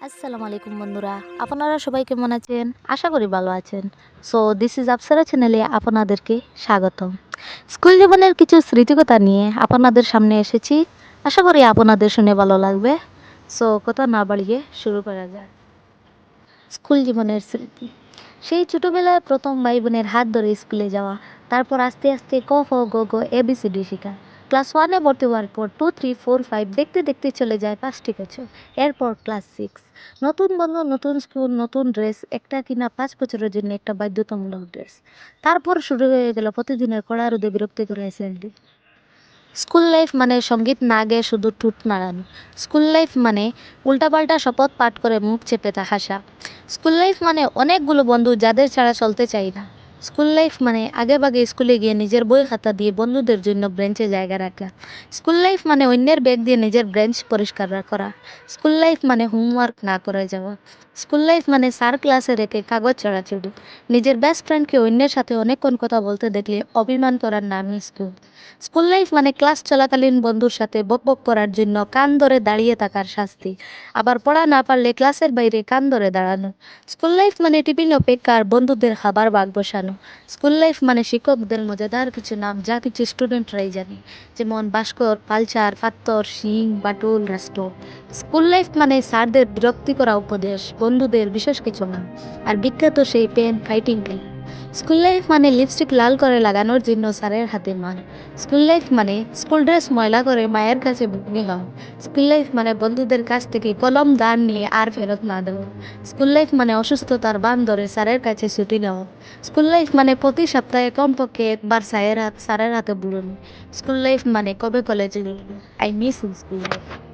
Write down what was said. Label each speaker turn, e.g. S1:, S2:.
S1: আসসালামু আলাইকুম বন্ধুরা, আপনারা সবাই কেমন আছেন? আশা করি ভালো আছেন। সো দিস ইজ আপসারা চ্যানেলে আপনাদেরকে স্বাগতম। স্কুল জীবনের কিছু স্মৃতিকথা নিয়ে আপনাদের সামনে এসেছি। আশা করি আপনাদের শুনে ভালো লাগবে। সো কথা না বাড়িয়ে শুরু করা যাক। স্কুল জীবনের স্মৃতি। সেই ছোটোবেলায় প্রথম ভাই বোনের হাত ধরে স্কুলে যাওয়া, তারপর আস্তে আস্তে ক খ গ ঘ এবিসিডি শেখা। ক্লাস ওয়ানে ভর্তি হওয়ার পর 2, 3, 4, 5 দেখতে দেখতে চলে যায় 5টি বছর। এরপর ক্লাস 6, নতুন বন্ধু, নতুন স্কুল, নতুন ড্রেস, একটা কিনা 5 বছরের জন্য একটা বাধ্যতামূলক ড্রেস। তারপর শুরু হয়ে গেল প্রতিদিনের কড়া রোদে বিরক্তিকর অ্যাসেম্বলি। স্কুল লাইফ মানে সঙ্গীত না গেয়ে শুধু ঠোঁট নাড়ানো। স্কুল লাইফ মানে উল্টাপাল্টা শপথ পাঠ করে মুখ চেপে হাসা। স্কুল লাইফ মানে অনেকগুলো বন্ধু যাদের ছাড়া চলতে চাই না। স্কুল লাইফ মানে আগেভাগে স্কুলে গিয়ে নিজের বই খাতা দিয়ে বন্ধুদের জন্য বেঞ্চে জায়গা রাখা। স্কুল লাইফ মানে অন্যের ব্যাগ দিয়ে নিজের বেঞ্চ পরিষ্কার করা। স্কুল লাইফ মানে হোমওয়ার্ক না করে যাওয়া। স্কুল লাইফ মানে স্যার ক্লাসে রেখে কাগজ চড়াচড়ি। নিজের বেস্ট ফ্রেন্ডকে অন্যের সাথে অনেকক্ষণ কথা বলতে দেখলে অভিমান করার নামই স্কুল। স্কুল লাইফ মানে ক্লাস চলাকালীন বন্ধুর সাথে বকবক করার জন্য কান ধরে দাঁড়িয়ে থাকার শাস্তি, আবার পড়া না পারলে ক্লাসের বাইরে কান ধরে দাঁড়ানো। স্কুল লাইফ মানে টিফিন অপেক্ষার বন্ধুদের খাবার ভাগ বসানো। স্কুল লাইফ মানে শিক্ষকদের মজাদার কিছু নাম যা কিছু স্টুডেন্টরাই জানে, যেমন ভাস্কর, পালচার, পাত্তর, সিং, বাটুল, রাষ্ট্র। স্কুল লাইফ মানে স্যারদের বিরক্তি করা উপদেশ, বন্ধুদের বিশেষ কিছু নাম, আর বিখ্যাত সেই pen fighting game. School life মানে লিপস্টিক লাল করে লাগানোর জন্য স্যারের হাতে মার। স্কুল লাইফ মানে স্কুল ড্রেস ময়লা করে মায়ের কাছে ভুগি হওয়া। স্কুল লাইফ মানে বন্ধুদের কাছ থেকে কলম দান নিয়ে আর ফেরত না দেওয়া। স্কুল লাইফ মানে অসুস্থতার বান ধরে স্যারের কাছে ছুটি নেওয়া। স্কুল লাইফ মানে প্রতি সপ্তাহে কমপক্ষে একবার স্যারের হাতে বুড়োনো। স্কুল লাইফ মানে কবে কলেজে আই মিস স্কুল লাইফ।